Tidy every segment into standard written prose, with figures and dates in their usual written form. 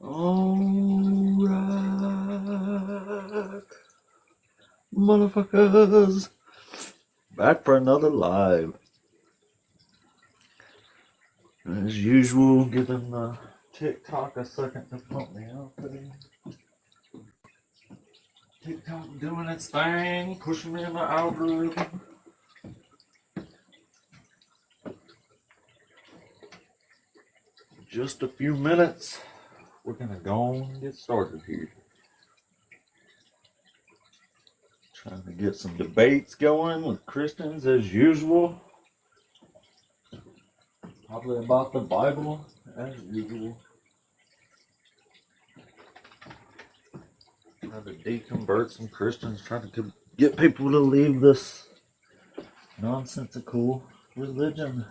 Alright, motherfuckers, back for another live. As usual, giving TikTok a second to pump me up. TikTok doing its thing, pushing me in the algorithm. Just a few minutes. We're gonna go and get started here. Trying to get some debates going with Christians as usual. Probably about the Bible as usual. Trying to deconvert some Christians, trying to get people to leave this nonsensical religion.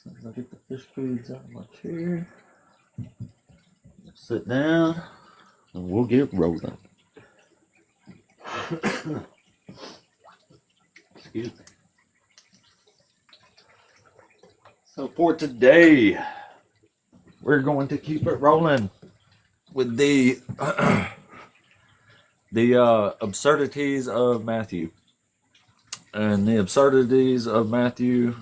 So I'll get the fish foods out of my chair. Sit down and we'll get rolling. Excuse me. So for today, we're going to keep it rolling with the absurdities of Matthew. And the absurdities of Matthew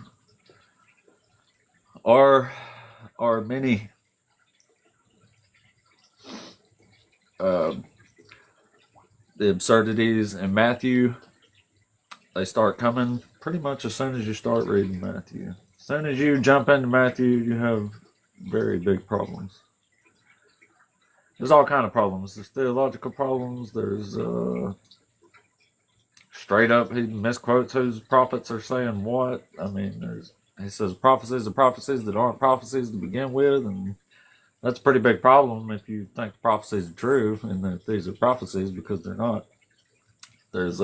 are many. The absurdities in Matthew, they start coming pretty much as soon as you start reading Matthew. As soon as you jump into Matthew, you have very big problems. There's all kind of problems. There's theological problems. There's straight up, he misquotes whose prophets are saying what. I mean, he says prophecies are prophecies that aren't prophecies to begin with, and that's a pretty big problem if you think the prophecies are true and that these are prophecies, because they're not. There's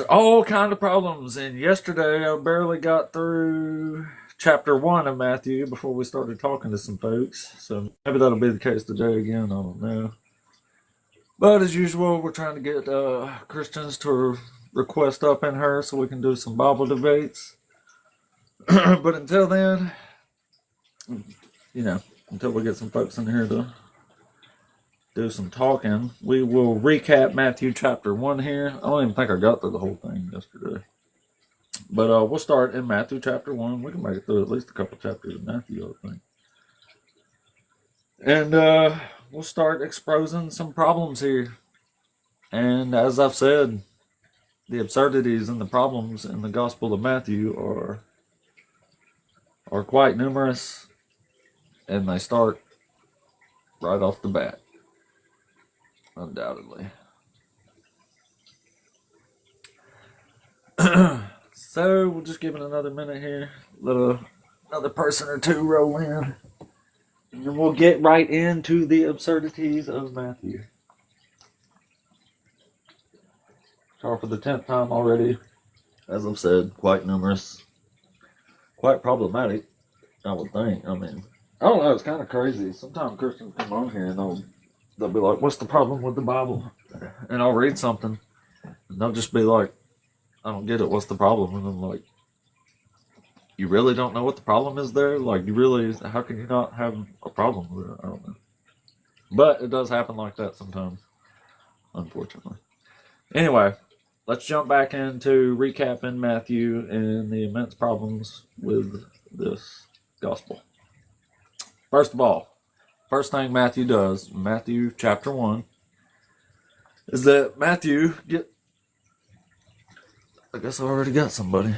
all kind of problems, and yesterday I barely got through chapter 1 of Matthew before we started talking to some folks, so maybe that'll be the case today again, I don't know. But as usual, we're trying to get Christians to request up in here so we can do some Bible debates. But until then, until we get some folks in here to do some talking, we will recap Matthew chapter 1 here. I don't even think I got through the whole thing yesterday. But we'll start in Matthew chapter 1. We can make it through at least a couple chapters of Matthew, I think. And we'll start exposing some problems here. And as I've said, the absurdities and the problems in the Gospel of Matthew are quite numerous. And they start right off the bat, undoubtedly. So we'll just give it another minute here, let another person or two roll in, and then we'll get right into the absurdities of Matthew. Sorry for the 10th time already. As I've said, quite numerous, quite problematic, I would think. I mean, I don't know, it's kind of crazy. Sometimes Christians come on here and they'll be like, what's the problem with the Bible? And I'll read something, and they'll just be like, I don't get it, what's the problem? And I'm like, you really don't know what the problem is there? Like, how can you not have a problem with it? I don't know. But it does happen like that sometimes, unfortunately. Anyway, let's jump back into recapping Matthew and the immense problems with this gospel. First of all, first thing Matthew does, Matthew chapter 1, is that Matthew I guess I already got somebody.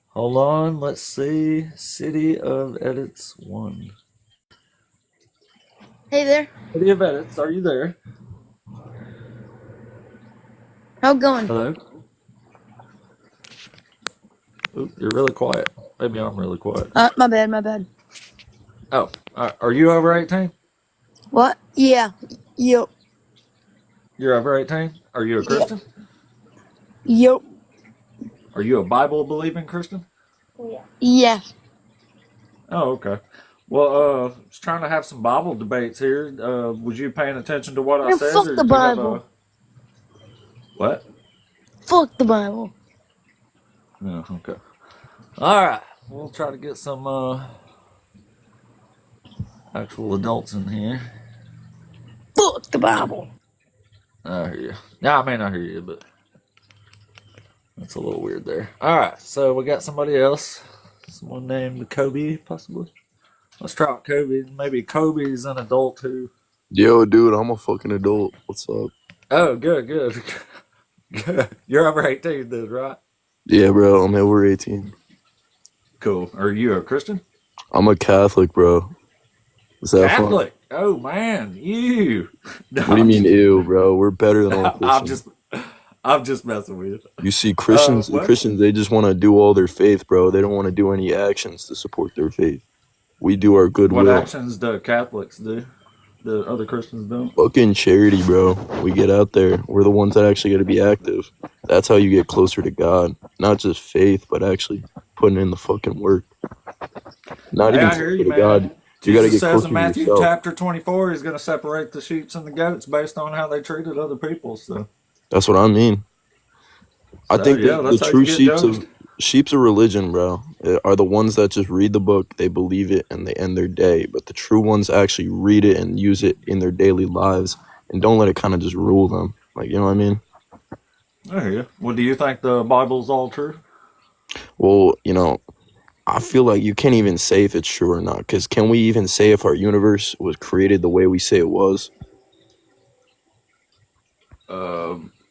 Hold on, let's see. City of Edits 1. Hey there. City of Edits, are you there? How it going? Hello? Ooh, you're really quiet. Maybe I'm really quiet. My bad. Oh, are you over 18? What? Yeah. Yup. You're over 18? Are you a Christian? Yup. Are you a Bible-believing Christian? Yeah. Oh, okay. Well, just trying to have some Bible debates here. Was you paying attention to what I said? Fuck the Bible. What? Fuck the Bible. No, okay. All right. we'll try to get some actual adults in here. Fuck the Bible. I hear you. Yeah, I mean, I hear you, but that's a little weird there. All right, so we got somebody else. Someone named Kobe, possibly. Let's try out Kobe. Maybe Kobe's an adult too. Yo, dude, I'm a fucking adult. What's up? Oh, good, good. Good. You're over 18, then, right? Yeah, bro, I'm over 18. Cool. Are you a Christian? I'm a Catholic, bro. Is that fun? Catholic? Oh, man. You. No, What do you mean, ew, bro? We're better than all I'm Christians. I'm just messing with you. You see, Christians, What? Christians, they just want to do all their faith, bro. They don't want to do any actions to support their faith. We do our What goodwill. actions do Catholics do? The other Christians don't? Fucking charity, bro. We get out there. We're the ones that actually got to be active. That's how you get closer to God. Not just faith, but actually putting in the fucking work. Not Hey, even I hear closer you, to man. God. You got to Jesus get says closer in to Matthew yourself. chapter 24, he's going to separate the sheep and the goats based on how they treated other people. So, That's what I mean. I think yeah, the that's how you true get judged. sheeps of religion, bro, are the ones that just read the book, they believe it, and they end their day. But the true ones actually read it and use it in their daily lives, and don't let it kind of just rule them. Like, you know what I mean? I hear you. Well, do you think the Bible's all true? Well, I feel like you can't even say if it's true or not. Because can we even say if our universe was created the way we say it was?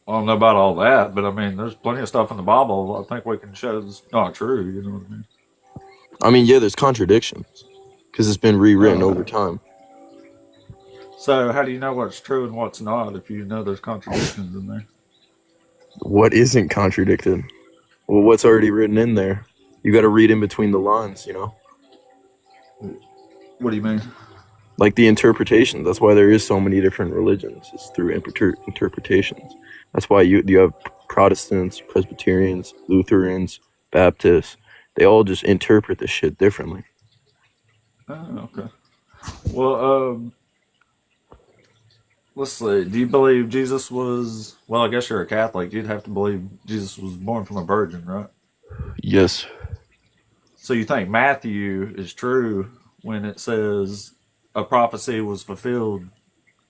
I don't know about all that, but I mean, there's plenty of stuff in the Bible I think we can show is not true. You know what I mean? I mean, yeah, there's contradictions. Because it's been rewritten over Oh. time. So, how do you know what's true and what's not if you know there's contradictions in there? What isn't contradicted? Well, what's already written in there? You got to read in between the lines, What do you mean? like the interpretation. That's why there is so many different religions. It's through interpretations. That's why you have Protestants, Presbyterians, Lutherans, Baptists. They all just interpret the shit differently. Oh, okay. Well, let's see. Do you believe Jesus was? Well, I guess you're a Catholic. You'd have to believe Jesus was born from a virgin, right? Yes. So you think Matthew is true when it says a prophecy was fulfilled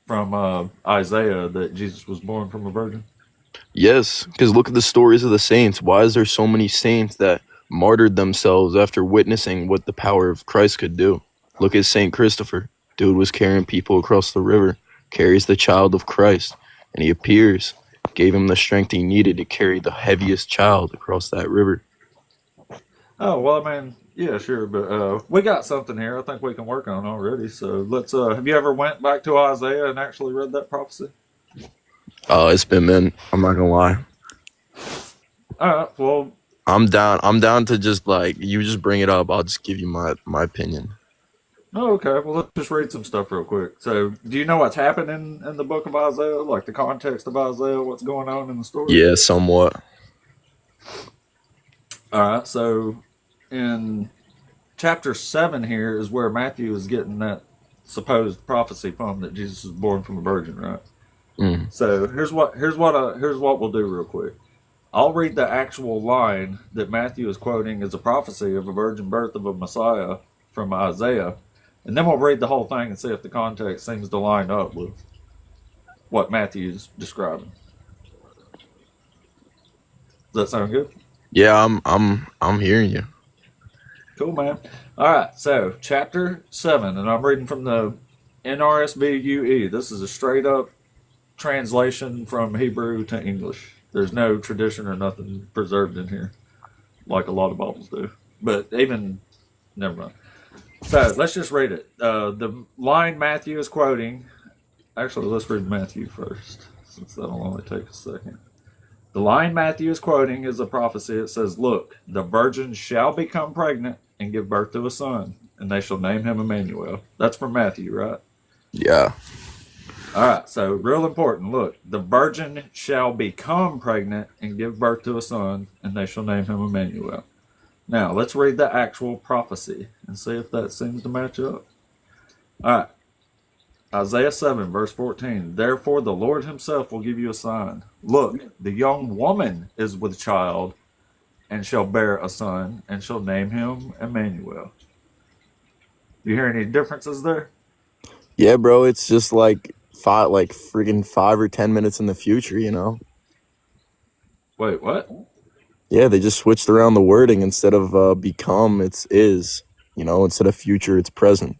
from Isaiah that Jesus was born from a virgin? Yes, because look at the stories of the saints. Why is there so many saints that martyred themselves after witnessing what the power of Christ could do? Look at Saint Christopher. Dude was carrying people across the river, carries the child of Christ, and he appears, gave him the strength he needed to carry the heaviest child across that river. Oh, well, I mean, yeah, sure, but we got something here I think we can work on already. So let's. Have you ever went back to Isaiah and actually read that prophecy? Oh, it's been, man, I'm not gonna lie. All right. Well, I'm down to just you just bring it up. I'll just give you my opinion. oh, okay. Well, let's just read some stuff real quick. So, do you know what's happening in the book of Isaiah? Like the context of Isaiah, what's going on in the story? Yeah, somewhat. All right. So, in chapter 7 here is where Matthew is getting that supposed prophecy from that Jesus was born from a virgin, right? Mm. So here's what we'll do real quick. I'll read the actual line that Matthew is quoting as a prophecy of a virgin birth of a Messiah from Isaiah, and then we'll read the whole thing and see if the context seems to line up with what Matthew is describing. Does that sound good? Yeah, I'm hearing you. Cool, man. All right, so chapter 7, and I'm reading from the NRSV UE. This is a straight up translation from Hebrew to English. There's no tradition or nothing preserved in here, like a lot of Bibles do. But even, never mind. So let's just read it. The line Matthew is quoting, actually, let's read Matthew first, since that'll only take a second. The line Matthew is quoting is a prophecy. It says, "Look, the virgin shall become pregnant and give birth to a son, and they shall name him Emmanuel." That's from Matthew, right? Yeah. All right, so real important. Look, the virgin shall become pregnant and give birth to a son, and they shall name him Emmanuel. Now, let's read the actual prophecy and see if that seems to match up. All right. Isaiah 7, verse 14. "Therefore the Lord himself will give you a sign. Look, the young woman is with child and shall bear a son, and shall name him Emmanuel. You hear any differences there? Yeah, bro, it's just like friggin' 5 or 10 minutes in the future, you know? Wait, what? Yeah, they just switched around the wording. Instead of become, it's is. You know, instead of future, it's present.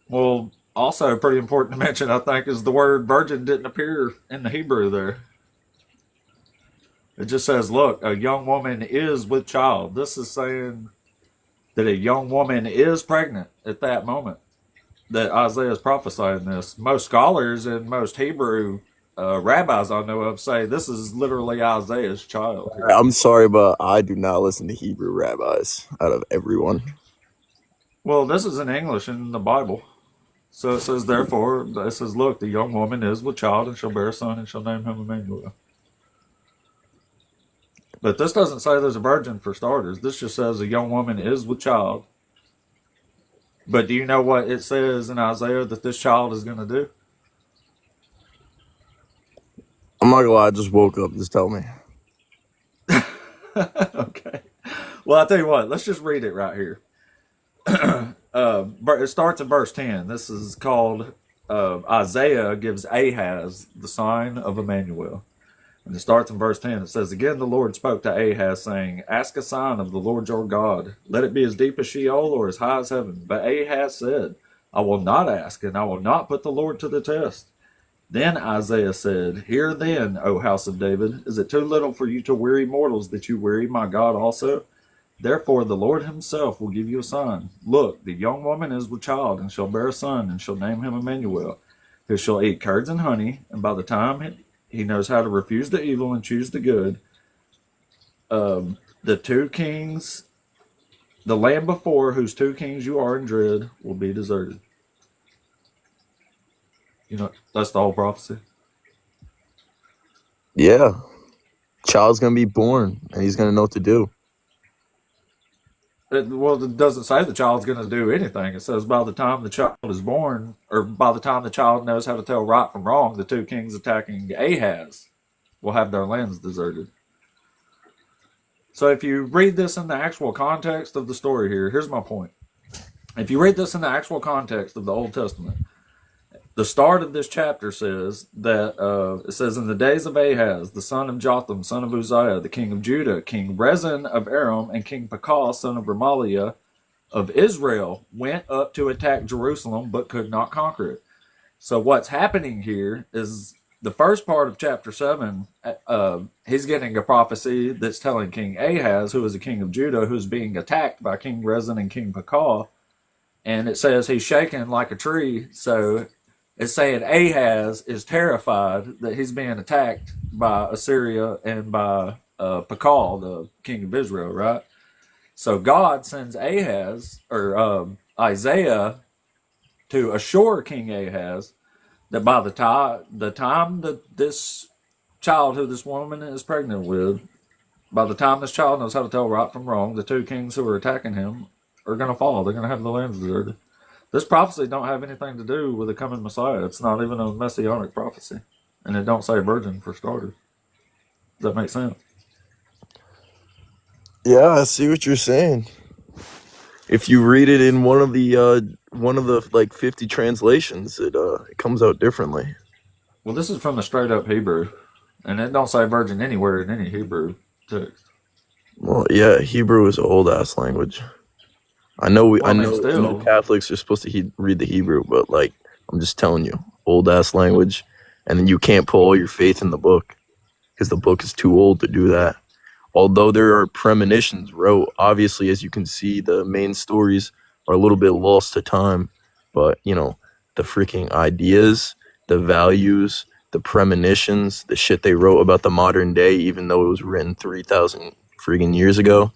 Well, also pretty important to mention, I think, is the word virgin didn't appear in the Hebrew there. It just says, look, a young woman is with child. This is saying that a young woman is pregnant at that moment that Isaiah is prophesying this. Most scholars and most Hebrew rabbis I know of say this is literally Isaiah's child. I'm sorry, but I do not listen to Hebrew rabbis out of everyone. Well, this is in English in the Bible. So it says, therefore, it says, look, the young woman is with child and shall bear a son and shall name him Emmanuel. But this doesn't say there's a virgin for starters. This just says a young woman is with child. But do you know what it says in Isaiah that this child is going to do? I'm not gonna lie, I just woke up. Just tell me. Okay. Well, I'll tell you what. Let's just read it right here. It starts in verse 10. This is called Isaiah gives Ahaz the sign of Emmanuel. And it starts in verse 10. It says, again, the Lord spoke to Ahaz, saying, ask a sign of the Lord your God. Let it be as deep as Sheol or as high as heaven. But Ahaz said, I will not ask, and I will not put the Lord to the test. Then Isaiah said, hear then, O house of David, is it too little for you to weary mortals that you weary my God also? Therefore the Lord himself will give you a sign. Look, the young woman is with child, and shall bear a son, and shall name him Emmanuel, who shall eat curds and honey, and by the time he knows how to refuse the evil and choose the good, the two kings, the land before whose two kings you are in dread, will be deserted. You know, that's the whole prophecy. Yeah. Child's gonna be born, and he's gonna know what to do. It doesn't say the child's going to do anything. It says by the time the child is born, or by the time the child knows how to tell right from wrong, the two kings attacking Ahaz will have their lands deserted. So if you read this in the actual context of the story here, here's my point. If you read this in the actual context of the Old Testament, the start of this chapter says that it says, in the days of Ahaz, the son of Jotham, son of Uzziah, the king of Judah, King Rezin of Aram, and King Pekah, son of Remaliah of Israel, went up to attack Jerusalem, but could not conquer it. So what's happening here is the first part of chapter 7, he's getting a prophecy that's telling King Ahaz, who is a king of Judah, who's being attacked by King Rezin and King Pekah, and it says he's shaking like a tree. So it's saying Ahaz is terrified that he's being attacked by Assyria and by Pekah, the king of Israel, right? So God sends Ahaz, or Isaiah, to assure King Ahaz that by the time that this child who this woman is pregnant with, by the time this child knows how to tell right from wrong, the two kings who are attacking him are going to fall. They're going to have the lands deserted. This prophecy don't have anything to do with the coming Messiah. It's not even a messianic prophecy. And it don't say virgin for starters. Does that make sense? Yeah, I see what you're saying. If you read it in one of the like 50 translations, it comes out differently. Well, this is from the straight up Hebrew. And it don't say virgin anywhere in any Hebrew text. Well, yeah, Hebrew is an old ass language. I know Still, Catholics are supposed to read the Hebrew, but like I'm just telling you, old ass language, and then you can't put all your faith in the book because the book is too old to do that. Although there are premonitions wrote, obviously, as you can see, the main stories are a little bit lost to time, but you know, the freaking ideas, the values, the premonitions, the shit they wrote about the modern day, even though it was written 3,000 freaking years ago,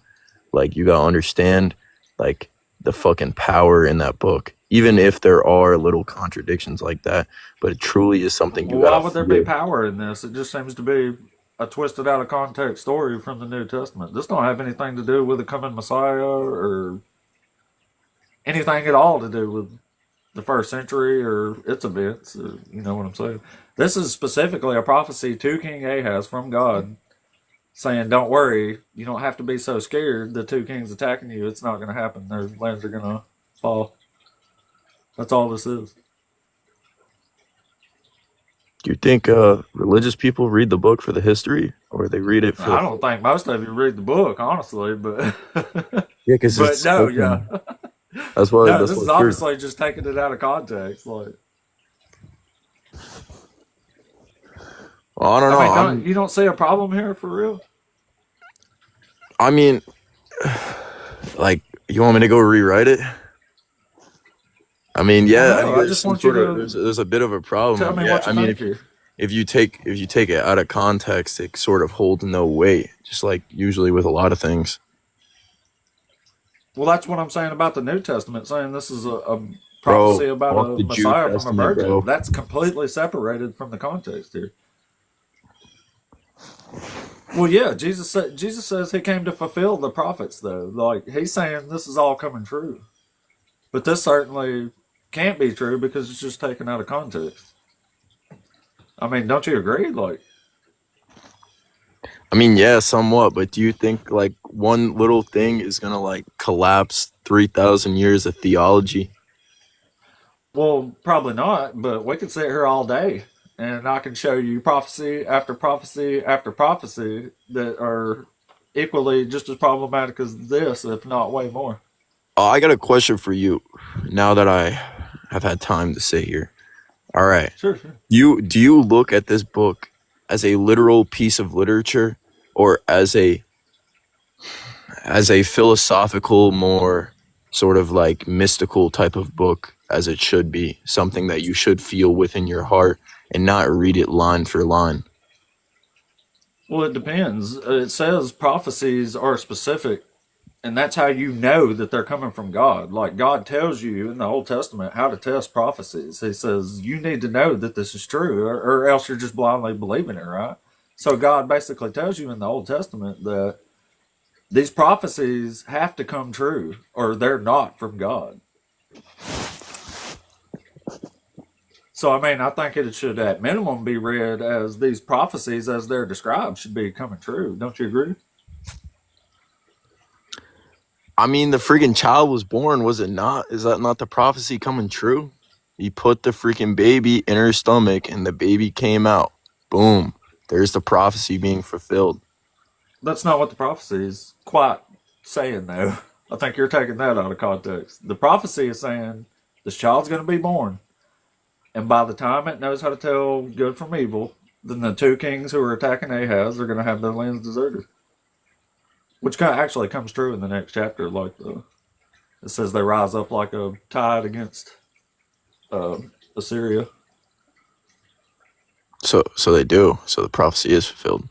like you gotta understand, like the fucking power in that book, even if there are little contradictions like that, but it truly is something you why would there be power in this? It just seems to be a twisted out of context story from the New Testament. This don't have anything to do with the coming Messiah or anything at all to do with the first century or its events. You know what I'm saying? This is specifically a prophecy to King Ahaz from God, saying, "Don't worry, you don't have to be so scared. The two kings attacking you, it's not going to happen. Their lands are going to fall." That's all this is. Do you think religious people read the book for the history, or they read it for I don't think most of you read the book, honestly, but yeah, because but it's no, spoken. yeah, That's why. no. That's This is why it's weird. obviously just taking it out of context. Like, Well, I don't know. I mean, you don't see a problem here for real? I mean, like, you want me to go rewrite it? I mean, yeah. I No, mean, I just want you to there's a bit of a problem. tell me Yeah, what you I mean, think here. if you take it out of context, it sort of holds no weight. Just like usually with a lot of things. Well, that's what I'm saying about the New Testament, saying this is a Bro, prophecy about fuck a the Jew Messiah from a Testament, virgin. bro. That's completely separated from the context here. Well, yeah, Jesus says he came to fulfill the prophets, though. Like, he's saying this is all coming true. But this certainly can't be true because it's just taken out of context. I mean, don't you agree? Like, I mean, yeah, somewhat. But do you think like one little thing is gonna like collapse 3,000 years of theology? well, probably not, but we could sit here all day and I can show you prophecy after prophecy after prophecy that are equally just as problematic as this, if not way more. I got a question for you. Now that I have had time to sit here. All right. Sure, sure. Do you look at this book as a literal piece of literature, or as a philosophical, more sort of like mystical type of book, as it should be, something that you should feel within your heart and not read it line for line? Well, it depends. It says prophecies are specific, and that's how you know that they're coming from God. Like, God tells you in the Old Testament how to test prophecies. He says, you need to know that this is true, or else you're just blindly believing it, right? So God basically tells you in the Old Testament that these prophecies have to come true, or they're not from God. So, I mean, I think it should at minimum be read as these prophecies as they're described should be coming true. Don't you agree? I mean, the freaking child was born, was it not? Is that not the prophecy coming true? He put the freaking baby in her stomach and the baby came out. Boom. There's the prophecy being fulfilled. That's not what the prophecy is quite saying, though. I think you're taking that out of context. The prophecy is saying this child's going to be born, and by the time it knows how to tell good from evil, then the two kings who are attacking Ahaz are going to have their lands deserted. Which kind of actually comes true in the next chapter. Like it says they rise up like a tide against Assyria. So they do. So the prophecy is fulfilled.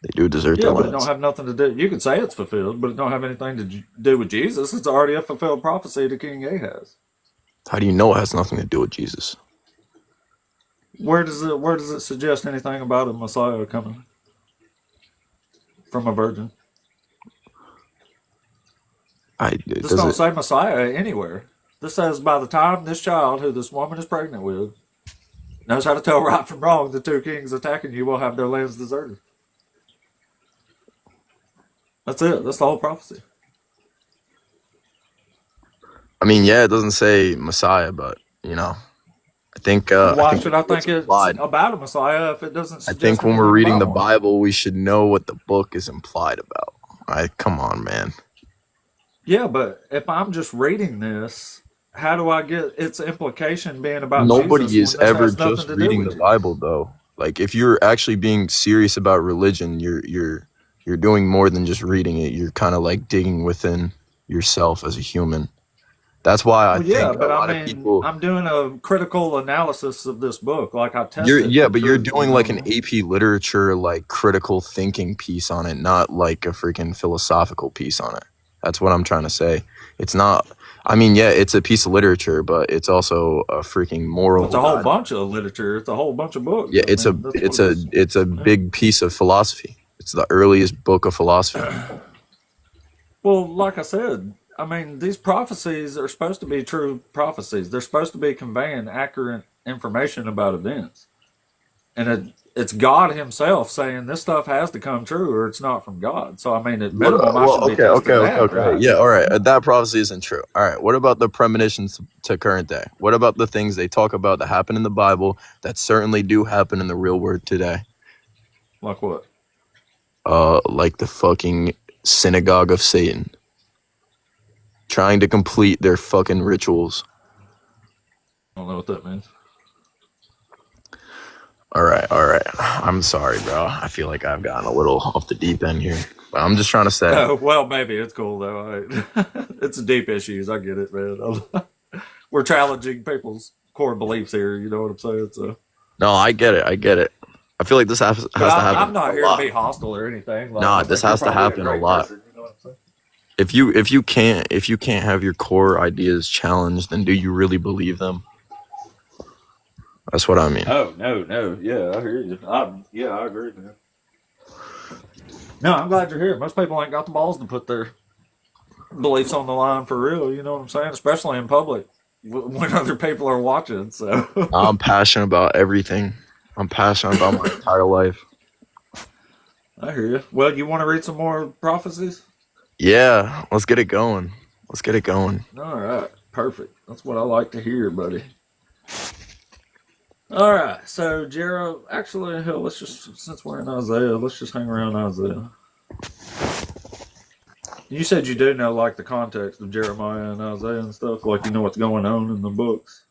They do desert Yeah, their but it lands. don't have nothing to do. You can say it's fulfilled, but it don't have anything to do with Jesus. It's already a fulfilled prophecy to King Ahaz. How do you know it has nothing to do with Jesus? Where does it suggest anything about a Messiah coming from a virgin? This Does don't it? say Messiah anywhere. This says by the time this child, who this woman is pregnant with, knows how to tell right from wrong, the two kings attacking you will have their lands deserted. That's it. That's the whole prophecy. I mean, yeah, it doesn't say Messiah, but you know, I think. Why should I think it's it's implied. about a Messiah if it doesn't I suggest think when we're anything reading about the one? Bible, we should know what the book is implied about. Come on, man. Yeah, but if I'm just reading this, how do I get its implication being about Jesus Nobody when is this ever has nothing just to do reading with the Jesus? Bible, though. Like, if you're actually being serious about religion, you're doing more than just reading it. You're kind of like digging within yourself as a human. That's why I Well, yeah, think a but I lot of mean, people. I'm doing a critical analysis of this book. Like, I test it Yeah, for but you're truth, doing like an AP literature, like critical thinking piece on it, not like a freaking philosophical piece on it. That's what I'm trying to say. It's not. I mean, yeah, it's a piece of literature, but it's also a freaking moral. It's a whole bunch of literature. It's a whole bunch of books. Yeah, I mean, that's what it is. it's a big piece of philosophy. It's the earliest book of philosophy. Well, like I said, I mean, these prophecies are supposed to be true prophecies. They're supposed to be conveying accurate information about events. And it's God Himself saying this stuff has to come true, or it's not from God. So I mean, at What, minimum, I should be testing that, right? Yeah, all right. That prophecy isn't true. All right. What about the premonitions to current day? What about the things they talk about that happen in the Bible that certainly do happen in the real world today? Like what? Like the fucking synagogue of Satan, trying to complete their fucking rituals. I don't know what that means. All right. I'm sorry, bro. I feel like I've gotten a little off the deep end here, but I'm just trying to say. Oh, well, maybe it's cool though. It's deep issues. I get it, man. We're challenging people's core beliefs here. You know what I'm saying? So No, I get it. I feel like this has to happen. I'm not a here lot. to be hostile or anything. Like, Nah, this has to happen a lot. Person, you know what I'm saying? If you can't have your core ideas challenged, then do you really believe them? That's what I mean. Oh no, yeah, I hear you. I agree, man. No, I'm glad you're here. Most people ain't got the balls to put their beliefs on the line for real. You know what I'm saying? Especially in public when other people are watching. So I'm passionate about everything. I'm passionate about my entire life. I hear you. Well, you want to read some more prophecies? Yeah, let's get it going. All right, perfect. That's what I like to hear, buddy. All right, so actually, hell, let's just, since we're in Isaiah, let's just hang around Isaiah. You said you do know, like, the context of Jeremiah and Isaiah and stuff, like you know what's going on in the books.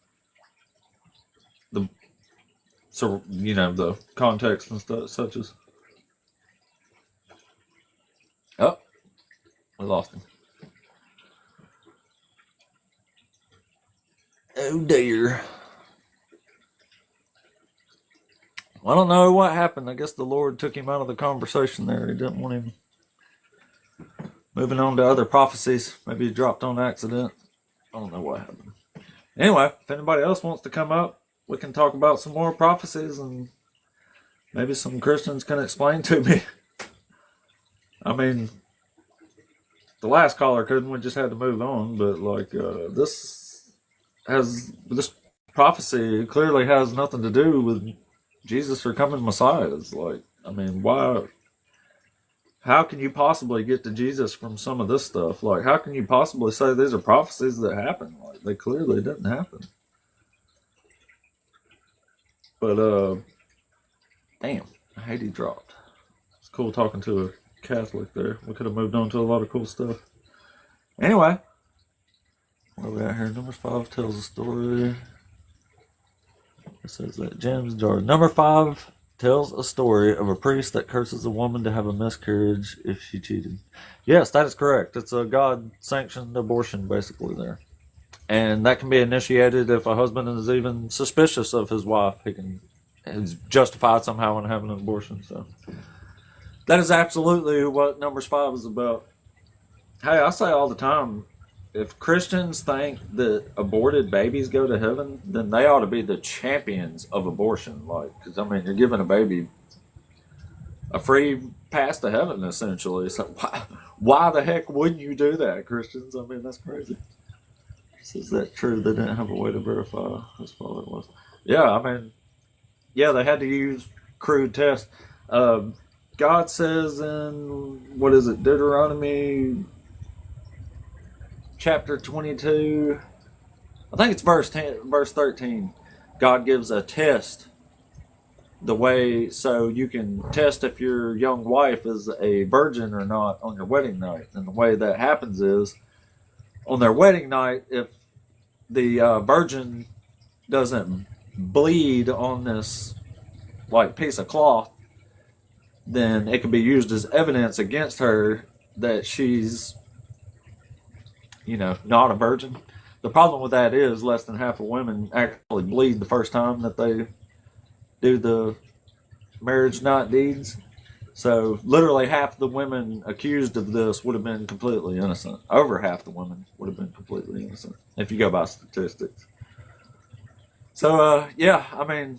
So you know the context and stuff, such as. Oh, we lost him. Oh dear. I don't know what happened. I guess the Lord took him out of the conversation there. He didn't want him moving on to other prophecies. Maybe he dropped on accident. I don't know what happened. Anyway, if anybody else wants to come up, we can talk about some more prophecies and maybe some Christians can explain to me. I mean, the last caller couldn't. We just had to move on. But like this prophecy clearly has nothing to do with Jesus or coming Messiah. It's like, I mean, why? How can you possibly get to Jesus from some of this stuff? Like, how can you possibly say these are prophecies that happen? Like, they clearly didn't happen. But damn, I hate he dropped. It's cool talking to a Catholic there. We could have moved on to a lot of cool stuff. Anyway, where are we at here? Number 5 tells a story. It says that James Jar. Number 5 tells a story of a priest that curses a woman to have a miscarriage if she cheated. Yes, that is correct. It's a God-sanctioned abortion, basically, there. And that can be initiated if a husband is even suspicious of his wife. He's justified somehow in having an abortion. So that is absolutely what Numbers 5 is about. Hey, I say all the time, if Christians think that aborted babies go to heaven, then they ought to be the champions of abortion. Like, because I mean, you're giving a baby a free pass to heaven, essentially. So why the heck wouldn't you do that, Christians? I mean, that's crazy. Is that true? They didn't have a way to verify whose fault it was. Yeah, I mean, yeah, they had to use crude tests. God says in, what is it, Deuteronomy chapter 22, I think it's verse 13. God gives a test the way so you can test if your young wife is a virgin or not on your wedding night. And the way that happens is on their wedding night, if the virgin doesn't bleed on this like piece of cloth, then it can be used as evidence against her that she's, you know, not a virgin. The problem with that is less than half of women actually bleed the first time that they do the marriage night deeds. So literally half the women accused of this would have been completely innocent. Over half the women would have been completely innocent if you go by statistics. So yeah, I mean,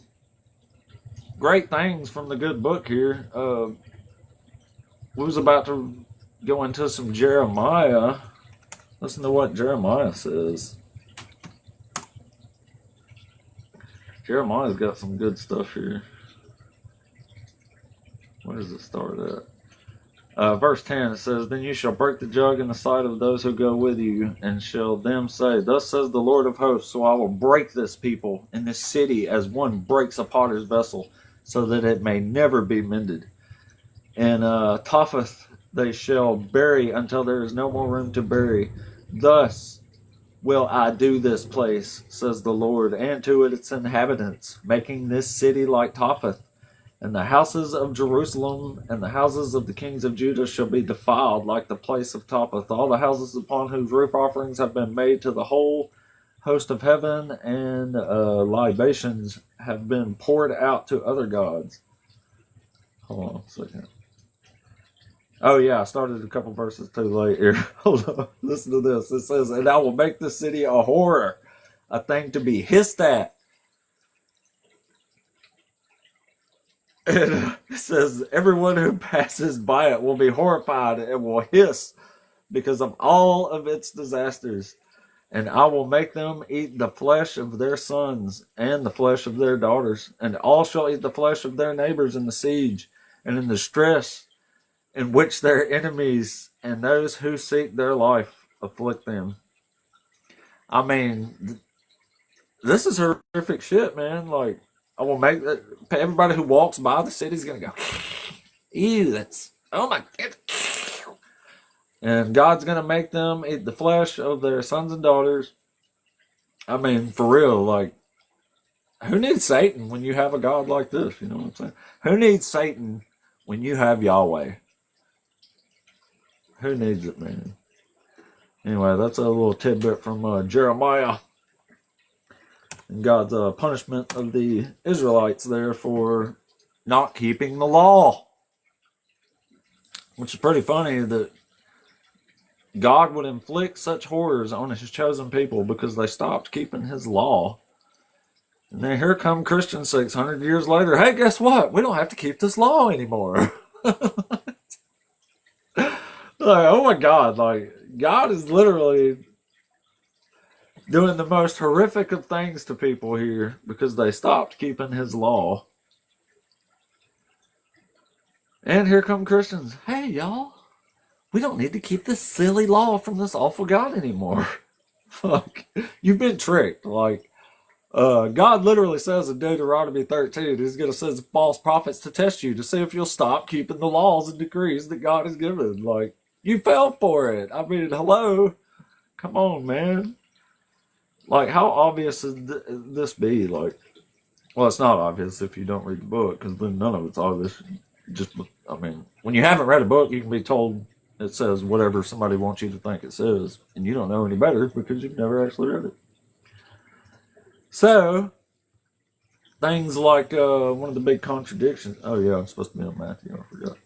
great things from the good book here. We was about to go into some Jeremiah. Listen to what Jeremiah says. Jeremiah's got some good stuff here. Where does it start at? Verse 10, it says, Then you shall break the jug in the sight of those who go with you, and shall them say, Thus says the Lord of hosts, so I will break this people in this city as one breaks a potter's vessel, so that it may never be mended. And Topheth they shall bury until there is no more room to bury. Thus will I do this place, says the Lord, and to its inhabitants, making this city like Topheth. And the houses of Jerusalem and the houses of the kings of Judah shall be defiled like the place of Topheth. All the houses upon whose roof offerings have been made to the whole host of heaven, and libations have been poured out to other gods. Hold on a second. Oh yeah, I started a couple verses too late here. Hold on, listen to this. It says, And I will make this city a horror, a thing to be hissed at. And it says, everyone who passes by it will be horrified and will hiss because of all of its disasters. And I will make them eat the flesh of their sons and the flesh of their daughters. And all shall eat the flesh of their neighbors in the siege and in the stress in which their enemies and those who seek their life afflict them. I mean, this is horrific shit, man. Like, I will make that everybody who walks by the city's gonna go, ew, that's, oh my God. And God's gonna make them eat the flesh of their sons and daughters. I mean, for real, like, who needs Satan when you have a God like this? You know what I'm saying? Who needs Satan when you have Yahweh? Who needs it, man? Anyway, that's a little tidbit from Jeremiah. And God's punishment of the Israelites there for not keeping the law. Which is pretty funny that God would inflict such horrors on his chosen people because they stopped keeping his law. And then here come Christians 600 years later. Hey, guess what? We don't have to keep this law anymore. Like, oh my God, like, God is literally doing the most horrific of things to people here because they stopped keeping his law. And here come Christians. Hey, y'all, we don't need to keep this silly law from this awful God anymore. Like, you've been tricked. Like, God literally says in Deuteronomy 13, he's going to send false prophets to test you to see if you'll stop keeping the laws and decrees that God has given. Like, you fell for it. I mean, hello? Come on, man. Like, how obvious is this be? Like, well, it's not obvious if you don't read the book, because then none of it's obvious. Just, I mean, when you haven't read a book, you can be told it says whatever somebody wants you to think it says, and you don't know any better because you've never actually read it. So, things like one of the big contradictions. Oh, yeah, I'm supposed to be on Matthew. I forgot.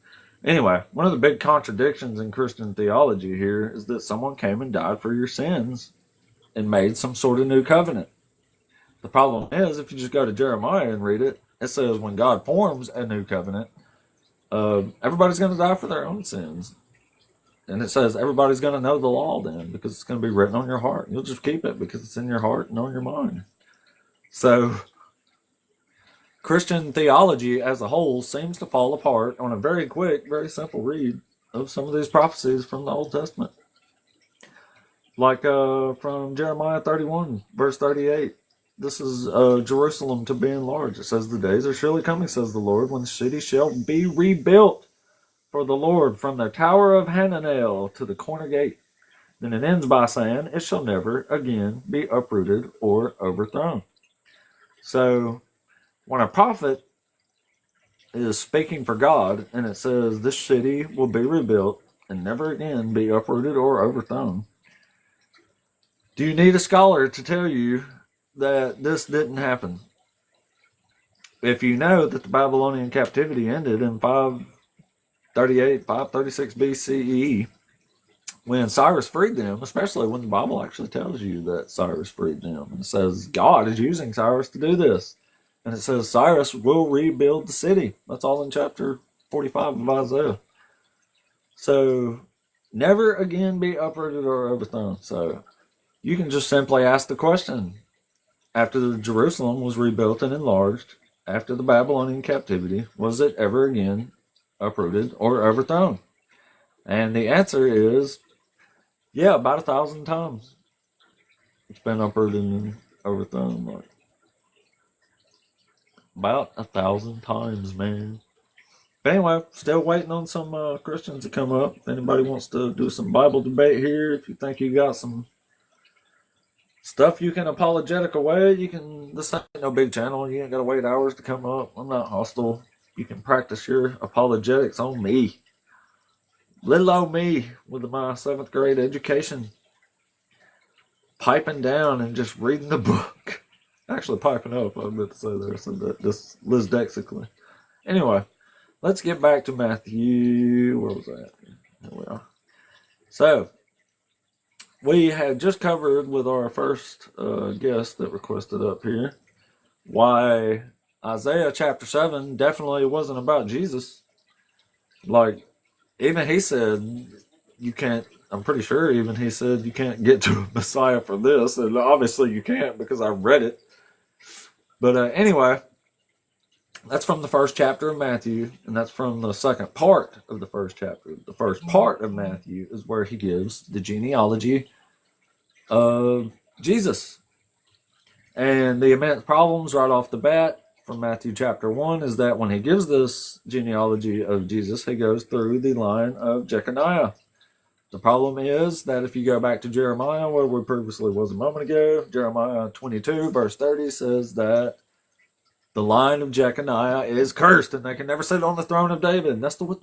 Anyway, one of the big contradictions in Christian theology here is that someone came and died for your sins and made some sort of new covenant. The problem is, if you just go to Jeremiah and read it, it says when God forms a new covenant, everybody's going to die for their own sins. And it says everybody's going to know the law then because it's going to be written on your heart. You'll just keep it because it's in your heart and on your mind. So, Christian theology as a whole seems to fall apart on a very quick, very simple read of some of these prophecies from the Old Testament. Like from Jeremiah 31, verse 38. This is Jerusalem to be enlarged. It says, The days are surely coming, says the Lord, when the city shall be rebuilt for the Lord from the tower of Hananel to the corner gate. Then it ends by saying, It shall never again be uprooted or overthrown. So, when a prophet is speaking for God and it says this city will be rebuilt and never again be uprooted or overthrown, do you need a scholar to tell you that this didn't happen? If you know that the Babylonian captivity ended in 538, 536 BCE, when Cyrus freed them, especially when the Bible actually tells you that Cyrus freed them, and it says God is using Cyrus to do this. And it says Cyrus will rebuild the city. That's all in chapter 45 of Isaiah. So, never again be uprooted or overthrown. So, you can just simply ask the question, after Jerusalem was rebuilt and enlarged, after the Babylonian captivity, was it ever again uprooted or overthrown? And the answer is, yeah, about 1,000 times. It's been uprooted and overthrown. Like, about 1,000 times, man. But anyway, still waiting on some Christians to come up. If anybody wants to do some Bible debate here, if you think you got some stuff you can apologetic away, you can. This ain't no big channel. You ain't got to wait hours to come up. I'm not hostile. You can practice your apologetics on me. Little old me with my 7th grade education. Piping down and just reading the book. Actually, piping up, I meant to say there. So that just lisdexically. Anyway, let's get back to Matthew. Where was that? Here we are. So, we had just covered with our first guest that requested up here why Isaiah chapter 7 definitely wasn't about Jesus. Like, even he said, you can't, I'm pretty sure even he said you can't get to a Messiah for this. And obviously you can't because I read it. But anyway, that's from the first chapter of Matthew, and that's from the second part of the first chapter. The first part of Matthew is where he gives the genealogy of Jesus. And the immense problems right off the bat from Matthew chapter 1 is that when he gives this genealogy of Jesus, he goes through the line of Jeconiah. The problem is that if you go back to Jeremiah, where we previously was a moment ago, Jeremiah 22 verse 30 says that the line of Jeconiah is cursed and they can never sit on the throne of David. And that's what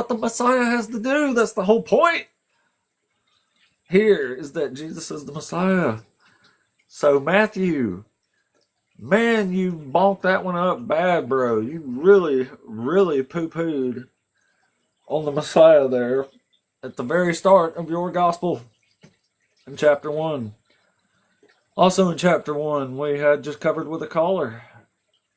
the Messiah has to do. That's the whole point here, is that Jesus is the Messiah. So Matthew, man, you bonked that one up bad, bro. You really, really poo-pooed on the Messiah there at the very start of your gospel in chapter 1. Also in chapter 1, we had just covered with a caller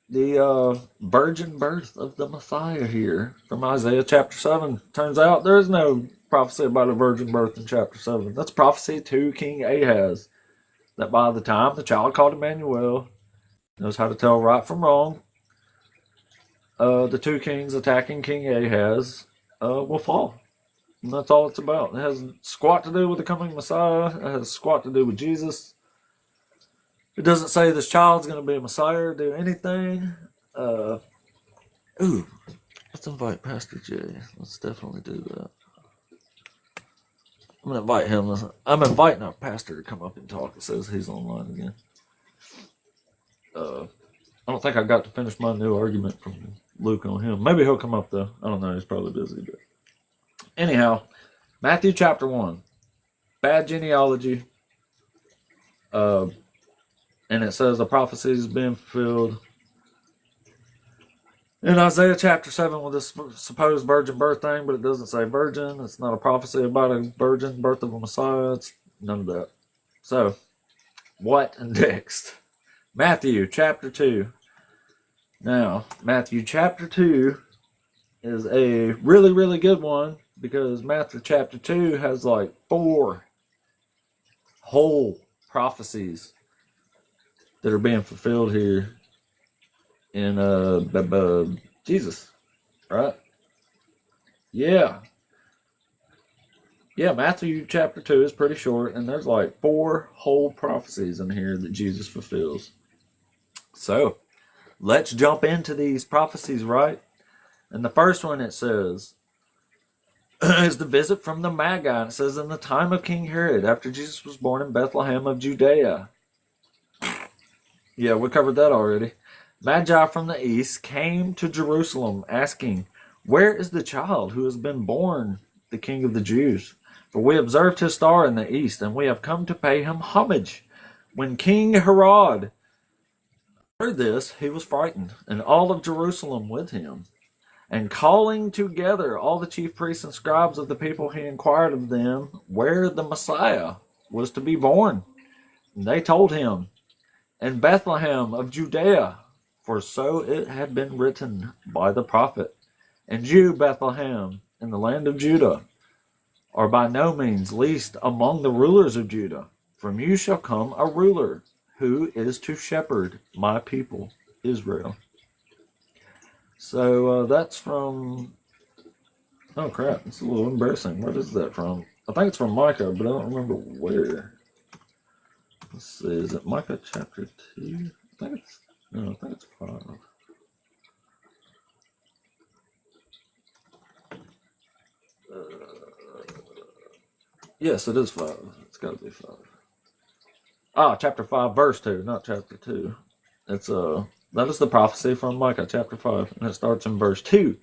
the virgin birth of the Messiah here from Isaiah chapter 7. Turns out there is no prophecy about a virgin birth in chapter 7. That's prophecy to King Ahaz, that by the time the child called Emmanuel knows how to tell right from wrong, the two kings attacking King Ahaz will fall. And that's all it's about. It has squat to do with the coming Messiah. It has squat to do with Jesus. It doesn't say this child's going to be a Messiah or do anything. Ooh, let's invite Pastor Jay. Let's definitely do that. I'm going to invite him. I'm inviting our pastor to come up and talk. It says he's online again. I don't think I got to finish my new argument from Luke on him. Maybe he'll come up though. I don't know. He's probably busy. But anyhow, Matthew chapter 1. Bad genealogy. And it says the prophecy is being fulfilled. In Isaiah chapter 7 with this supposed virgin birth thing, but it doesn't say virgin. It's not a prophecy about a virgin birth of a Messiah. It's none of that. So, what next? Matthew chapter 2. Now, Matthew chapter 2 is a really, really good one because Matthew chapter 2 has like 4 whole prophecies that are being fulfilled here in Jesus, right? Yeah, Matthew chapter 2 is pretty short, and there's like 4 whole prophecies in here that Jesus fulfills. So, let's jump into these prophecies, right? And the first one, it says, is the visit from the Magi. And it says, in the time of King Herod, after Jesus was born in Bethlehem of Judea. Yeah, we covered that already. Magi from the east came to Jerusalem, asking, where is the child who has been born, the King of the Jews? For we observed his star in the east, and we have come to pay him homage. When King Herod heard this, he was frightened, and all of Jerusalem with him. And calling together all the chief priests and scribes of the people, he inquired of them where the Messiah was to be born. And they told him, in Bethlehem of Judea, for so it had been written by the prophet. And you, Bethlehem, in the land of Judah, are by no means least among the rulers of Judah. From you shall come a ruler, who is to shepherd my people, Israel. So that's from Oh crap, it's a little embarrassing. What is that from? I think it's from Micah, but I don't remember where. Let's see, is it Micah chapter 2? I think it's 5. Yes, it is 5. It's got to be 5. Chapter 5, verse 2, not chapter 2. It's that is the prophecy from Micah chapter 5, and it starts in verse 2.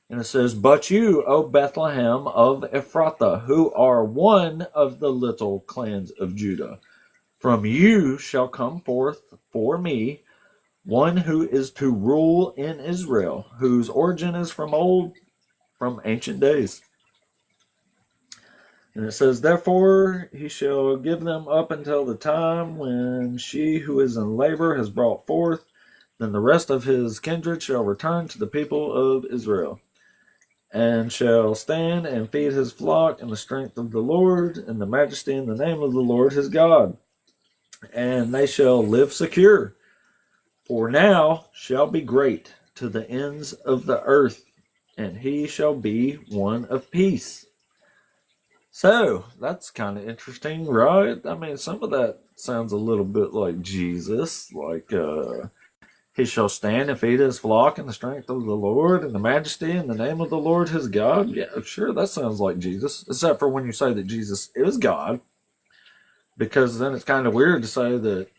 And it says, "But you, O Bethlehem of Ephrathah, who are one of the little clans of Judah, from you shall come forth for me one who is to rule in Israel, whose origin is from ancient days." And it says, "Therefore he shall give them up until the time when she who is in labor has brought forth. Then the rest of his kindred shall return to the people of Israel, and shall stand and feed his flock in the strength of the Lord, in the majesty and the name of the Lord his God. And they shall live secure. For now shall be great to the ends of the earth, and he shall be one of peace." So, that's kind of interesting, right? I mean, some of that sounds a little bit like Jesus, like, he shall stand and feed his flock in the strength of the Lord, in the majesty and the name of the Lord his God. Yeah, sure, that sounds like Jesus, except for when you say that Jesus is God, because then it's kind of weird to say that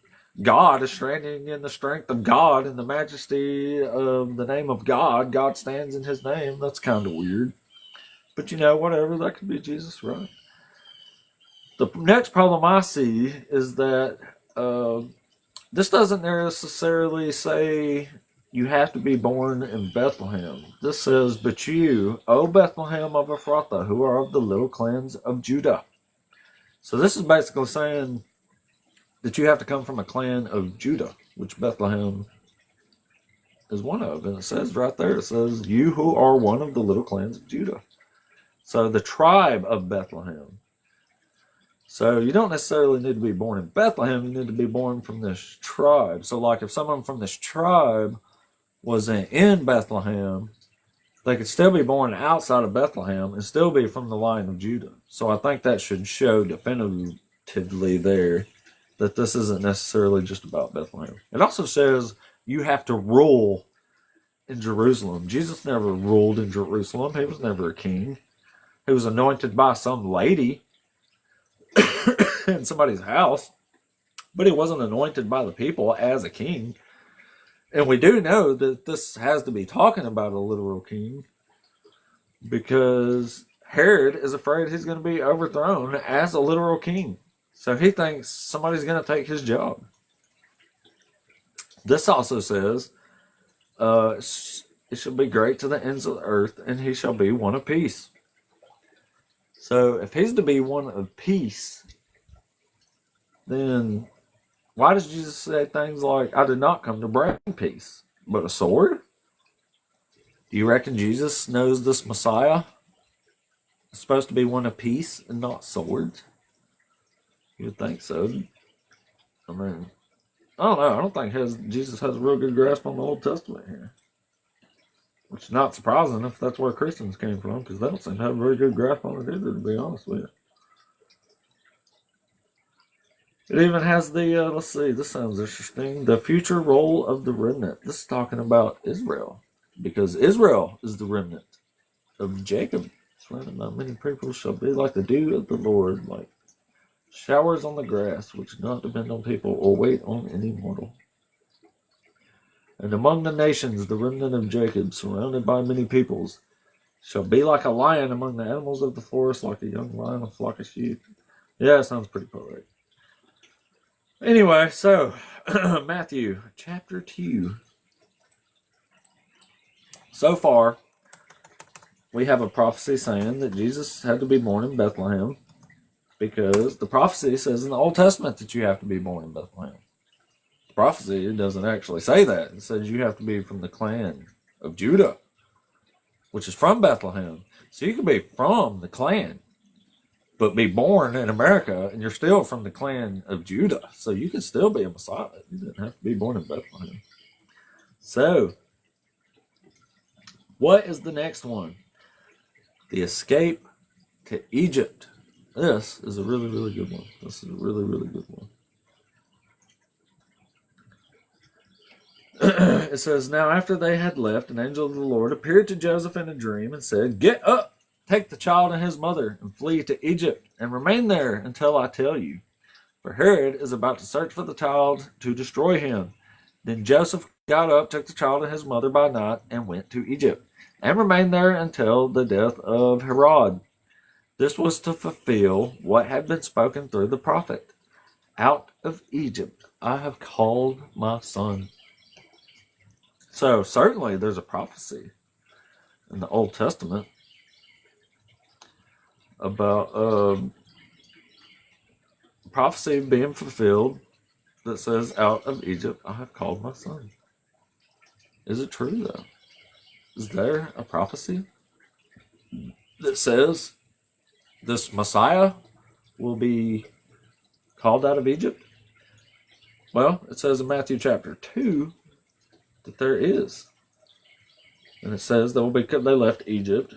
God is standing in the strength of God, in the majesty of the name of God. God stands in his name. That's kind of weird. But whatever, that could be Jesus, right? The next problem I see is that this doesn't necessarily say you have to be born in Bethlehem. This says, "But you, O Bethlehem of Ephrathah, who are of the little clans of Judah." So this is basically saying that you have to come from a clan of Judah, which Bethlehem is one of. And it says right there, it says, "You who are one of the little clans of Judah." So the tribe of Bethlehem. So you don't necessarily need to be born in Bethlehem. You need to be born from this tribe. So like if someone from this tribe was in Bethlehem, they could still be born outside of Bethlehem and still be from the line of Judah. So I think that should show definitively there that this isn't necessarily just about Bethlehem. It also says you have to rule in Jerusalem. Jesus never ruled in Jerusalem. He was never a king. He was anointed by some lady in somebody's house, but he wasn't anointed by the people as a king. And we do know that this has to be talking about a literal king, because Herod is afraid he's going to be overthrown as a literal king. So he thinks somebody's going to take his job. This also says, "It shall be great to the ends of the earth, and he shall be one of peace." So if he's to be one of peace, then why does Jesus say things like, "I did not come to bring peace, but a sword"? Do you reckon Jesus knows this Messiah is supposed to be one of peace and not swords? You'd think so. I mean, I don't know. I don't think Jesus has a real good grasp on the Old Testament here. Which is not surprising if that's where Christians came from, because they don't seem to have a very good grasp on it either, to be honest with you. It even has the, let's see, this sounds interesting, the future role of the remnant. This is talking about Israel, because Israel is the remnant of Jacob. Surrounded by many people shall be like the dew of the Lord, like showers on the grass, which do not depend on people or wait on any mortal. And among the nations, the remnant of Jacob, surrounded by many peoples, shall be like a lion among the animals of the forest, like a young lion, a flock of sheep. Yeah, it sounds pretty poetic. Anyway, so, Matthew chapter 2. So far, we have a prophecy saying that Jesus had to be born in Bethlehem, because the prophecy says in the Old Testament that you have to be born in Bethlehem. Prophecy, it doesn't actually say that. It says you have to be from the clan of Judah, which is from Bethlehem. So you can be from the clan, but be born in America, and you're still from the clan of Judah. So you can still be a Messiah. You didn't have to be born in Bethlehem. So, what is the next one? The escape to Egypt. This is a really, really good one. This is a really, really good one. It says, now after they had left, an angel of the Lord appeared to Joseph in a dream and said, get up, take the child and his mother, and flee to Egypt, and remain there until I tell you. For Herod is about to search for the child to destroy him. Then Joseph got up, took the child and his mother by night, and went to Egypt, and remained there until the death of Herod. This was to fulfill what had been spoken through the prophet. Out of Egypt I have called my son. So certainly there's a prophecy in the Old Testament about prophecy being fulfilled that says, out of Egypt I have called my son. Is it true though? Is there a prophecy that says this Messiah will be called out of Egypt? Well, it says in Matthew chapter 2 that there is. And it says they left Egypt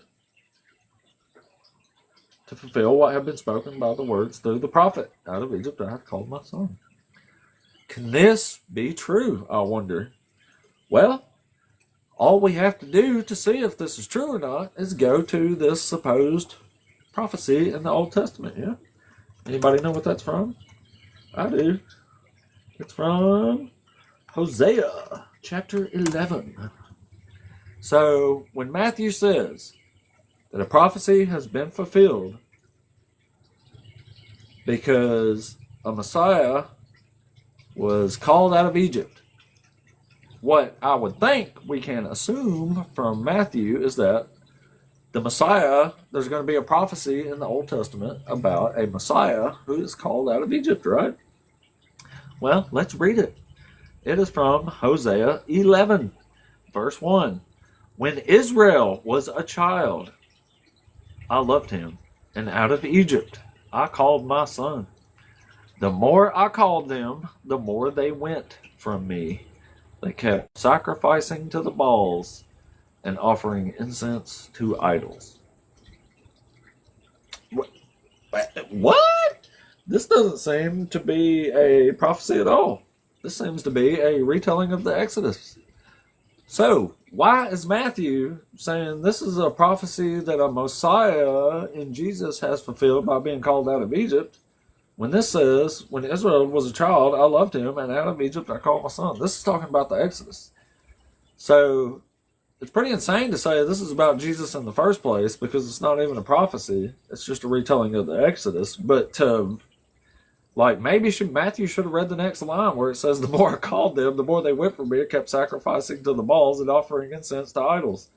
to fulfill what had been spoken by the words through the prophet. Out of Egypt I have called my son. Can this be true, I wonder? Well, all we have to do to see if this is true or not is go to this supposed prophecy in the Old Testament, yeah? Anybody know what that's from? I do. It's from Hosea chapter 11. So when Matthew says that a prophecy has been fulfilled because a Messiah was called out of Egypt, what I would think we can assume from Matthew is that the Messiah, there's going to be a prophecy in the Old Testament about a Messiah who is called out of Egypt, right? Well, let's read it. It is from Hosea 11, verse 1. When Israel was a child, I loved him, and out of Egypt I called my son. The more I called them, the more they went from me. They kept sacrificing to the Baals and offering incense to idols. What? This doesn't seem to be a prophecy at all. This seems to be a retelling of the Exodus. So, why is Matthew saying this is a prophecy that a Messiah in Jesus has fulfilled by being called out of Egypt, when this says, when Israel was a child, I loved him, and out of Egypt I called my son? This is talking about the Exodus. So, it's pretty insane to say this is about Jesus in the first place, because it's not even a prophecy. It's just a retelling of the Exodus. But maybe Matthew should have read the next line where it says, the more I called them, the more they went from me, kept sacrificing to the Baals and offering incense to idols.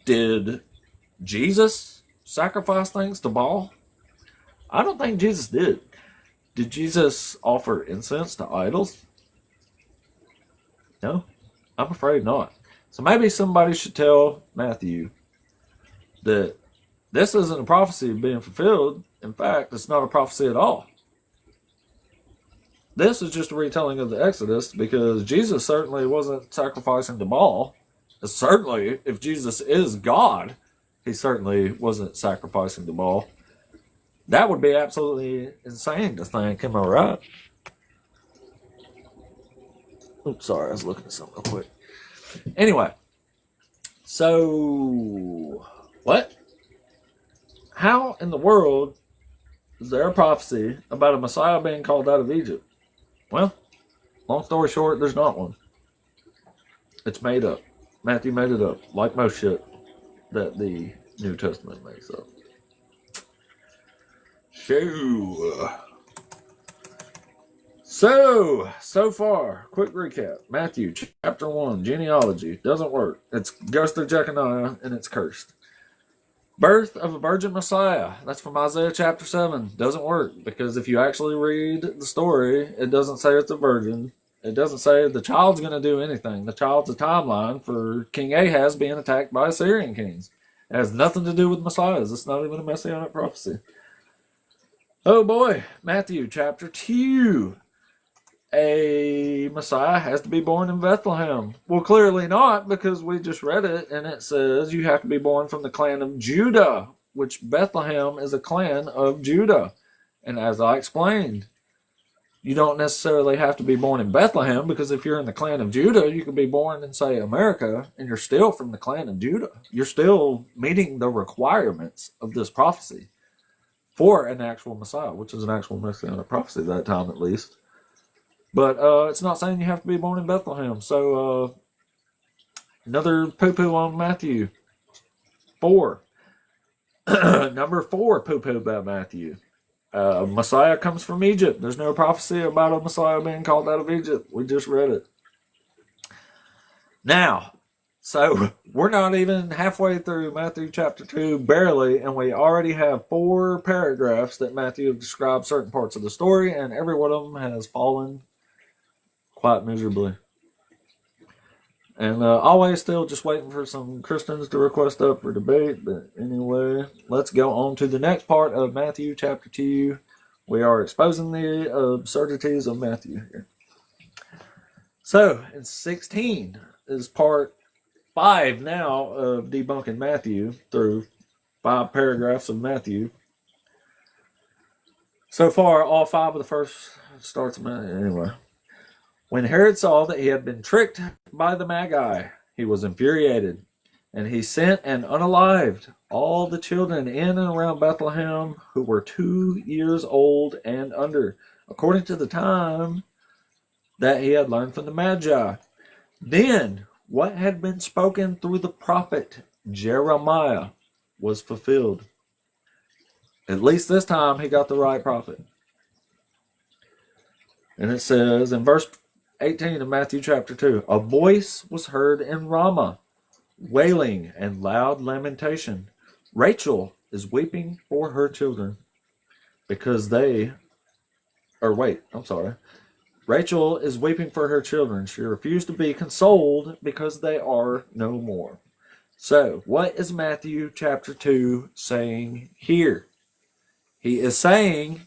Did Jesus sacrifice things to Baal? I don't think Jesus did. Did Jesus offer incense to idols? No, I'm afraid not. So maybe somebody should tell Matthew that this isn't a prophecy being fulfilled. In fact, it's not a prophecy at all. This is just a retelling of the Exodus, because Jesus certainly wasn't sacrificing to Baal. Certainly, if Jesus is God, he certainly wasn't sacrificing to Baal. That would be absolutely insane to think. Am I right? Oops, sorry, I was looking at something real quick. Anyway, so what? How in the world is there a prophecy about a Messiah being called out of Egypt? Well, long story short, there's not one. It's made up. Matthew made it up, like most shit that the New Testament makes up. So far, quick recap. Matthew chapter 1, genealogy, doesn't work. It goes through Jeconiah and it's cursed. Birth of a virgin Messiah, that's from Isaiah chapter 7, doesn't work, because if you actually read the story, it doesn't say it's a virgin. It doesn't say the child's going to do anything. The child's a timeline for King Ahaz being attacked by Assyrian kings. It has nothing to do with messiahs. It's not even a messianic prophecy. Oh boy, Matthew chapter 2. a Messiah has to be born in Bethlehem. Well, clearly not, because we just read it and it says you have to be born from the clan of Judah, which Bethlehem is a clan of Judah. And as I explained, you don't necessarily have to be born in Bethlehem, because if you're in the clan of Judah, you could be born in, say, America, and you're still from the clan of Judah. You're still meeting the requirements of this prophecy for an actual Messiah, which is an actual Messianic prophecy at that time, at least. But it's not saying you have to be born in Bethlehem. So another poo-poo on Matthew 4. Number 4 poo-poo about Matthew. Messiah comes from Egypt. There's no prophecy about a Messiah being called out of Egypt. We just read it. Now, so we're not even halfway through Matthew chapter 2, barely, and we already have 4 paragraphs that Matthew describes certain parts of the story, and every one of them has fallen quite miserably. And always still just waiting for some Christians to request up for debate. But anyway, let's go on to the next part of Matthew chapter 2. We are exposing the absurdities of Matthew here. So, in 16 is part 5 now of debunking Matthew through 5 paragraphs of Matthew. So far, all 5 of the first starts of Matthew. Anyway. When Herod saw that he had been tricked by the Magi, he was infuriated, and he sent and unalived all the children in and around Bethlehem who were 2 years old and under, according to the time that he had learned from the Magi. Then what had been spoken through the prophet Jeremiah was fulfilled. At least this time he got the right prophet. And it says in verse 18 of Matthew chapter 2, a voice was heard in Ramah, wailing and loud lamentation. Rachel is weeping for her children because Rachel is weeping for her children. She refused to be consoled because they are no more. So, what is Matthew chapter 2 saying here? He is saying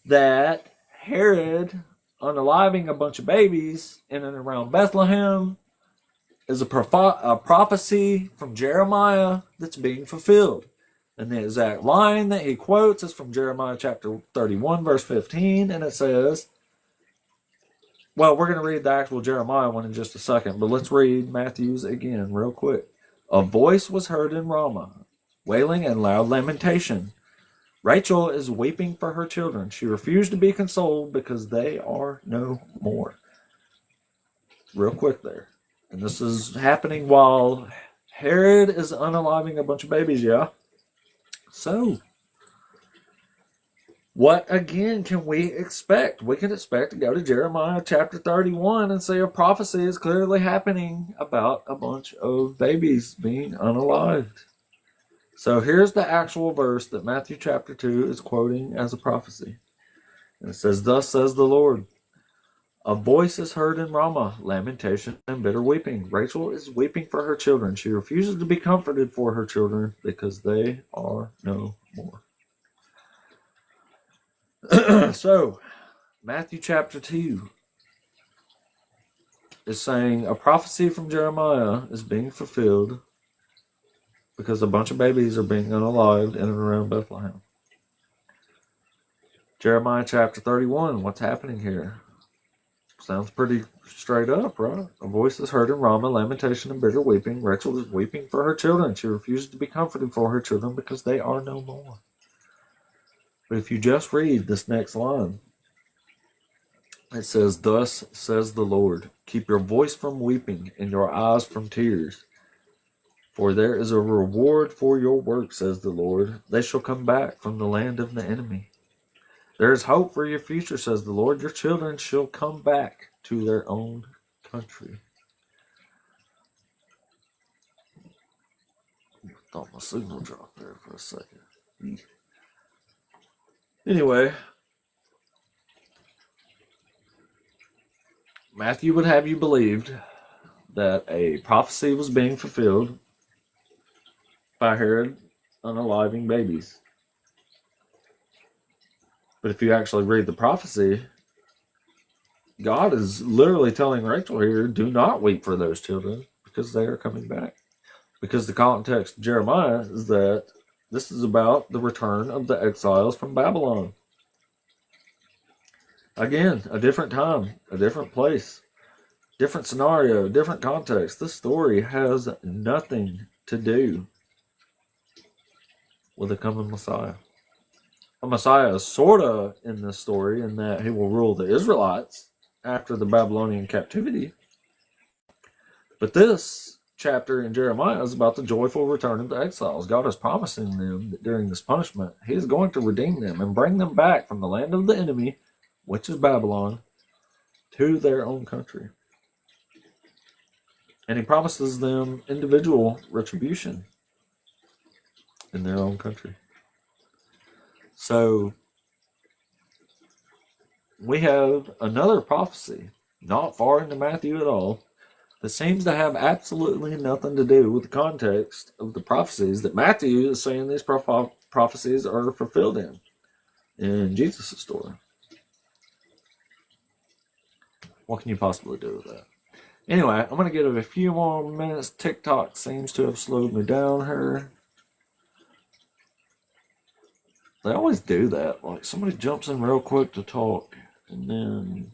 that Herod unaliving a bunch of babies in and around Bethlehem is a prophecy from Jeremiah that's being fulfilled. And the exact line that he quotes is from Jeremiah chapter 31, verse 15, and it says, well, we're going to read the actual Jeremiah one in just a second, but let's read Matthew's again real quick. A voice was heard in Ramah, wailing and loud lamentation. Rachel is weeping for her children. She refused to be consoled because they are no more. Real quick there. And this is happening while Herod is unaliving a bunch of babies, yeah? So, what again can we expect? We can expect to go to Jeremiah chapter 31 and see a prophecy is clearly happening about a bunch of babies being unalived. So here's the actual verse that Matthew chapter 2 is quoting as a prophecy. And it says, thus says the Lord, a voice is heard in Ramah, lamentation and bitter weeping. Rachel is weeping for her children. She refuses to be comforted for her children because they are no more. So, Matthew chapter 2 is saying a prophecy from Jeremiah is being fulfilled because a bunch of babies are being unalived in and around Bethlehem. Jeremiah chapter 31, what's happening here? Sounds pretty straight up, right? A voice is heard in Ramah, lamentation and bitter weeping. Rachel is weeping for her children. She refuses to be comforted for her children because they are no more. But if you just read this next line, it says, thus says the Lord, keep your voice from weeping and your eyes from tears. For there is a reward for your work, says the Lord. They shall come back from the land of the enemy. There is hope for your future, says the Lord. Your children shall come back to their own country. I thought my signal dropped there for a second. Anyway, Matthew would have you believed that a prophecy was being fulfilled by Herod unaliving babies. But if you actually read the prophecy, God is literally telling Rachel here, do not weep for those children because they are coming back. Because the context of Jeremiah is that this is about the return of the exiles from Babylon. Again, a different time, a different place, different scenario, different context. This story has nothing to do with the coming Messiah. A Messiah is sort of in this story in that he will rule the Israelites after the Babylonian captivity. But this chapter in Jeremiah is about the joyful return of the exiles. God is promising them that during this punishment, he is going to redeem them and bring them back from the land of the enemy, which is Babylon, to their own country. And he promises them individual retribution in their own country. So we have another prophecy, not far into Matthew at all, that seems to have absolutely nothing to do with the context of the prophecies that Matthew is saying these prophecies are fulfilled in Jesus' story. What can you possibly do with that? Anyway, I'm going to give it a few more minutes. TikTok seems to have slowed me down here. They always do that. Like, somebody jumps in real quick to talk, and then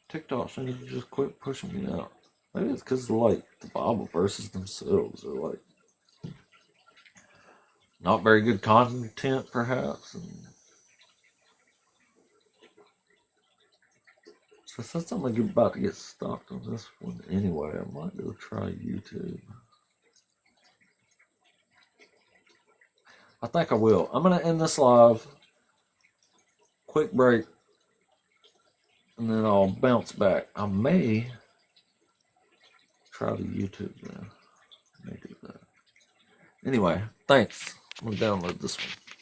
TikTok seems to just quit pushing me out. Maybe it's because, like, the Bible verses themselves are, like, not very good content, perhaps. And so since I'm about to get stopped on this one anyway, I might go try YouTube. I think I will. I'm going to end this live. Quick break. And then I'll bounce back. I may try the YouTube now. I may do that. Anyway, thanks. I'm going to download this one.